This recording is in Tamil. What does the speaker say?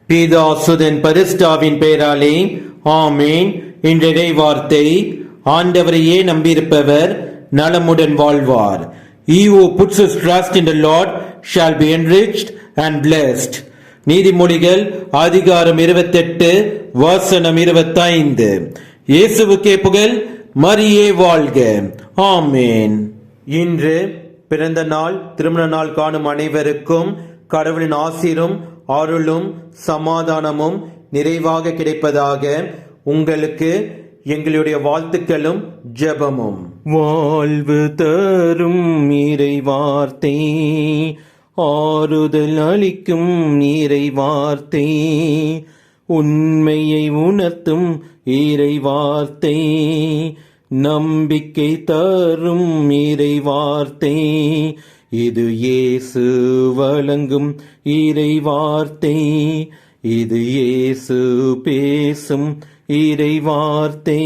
பிதாசுதன் பரிசுத்தாவின் பெயராலே ஆமேன். இன்றைய வார்த்தை, ஆண்டவரையே நம்பியிருப்பவர் நலமுடன் வாழ்வார். He who puts his trust in the Lord shall be enriched and blessed. நீதிமொழிகள் அதிகாரம் 28 வசனம் 25. இயேசுவுக்கே புகழ், மரியே வாழ்க. ஆமேன். இன்று பிறந்த நாள், திருமண நாள் காணும் அனைவருக்கும் கடவுளின் ஆசீரும் அருளும் சமாதானமும் நிறைவாக கிடைப்பதாக. உங்களுக்கு எங்களுடைய வாழ்த்துக்களும் ஜெபமும். வாழ்வு தரும் இறை வார்த்தை, ஆறுதல் அளிக்கும் இறை வார்த்தை, உண்மையை உணர்த்தும் இறை வார்த்தை, நம்பிக்கை தரும் இறை வார்த்தை, இது இயேசு வழங்கும் இறை வார்த்தை, இது இயேசு பேசும் இறை வார்த்தை.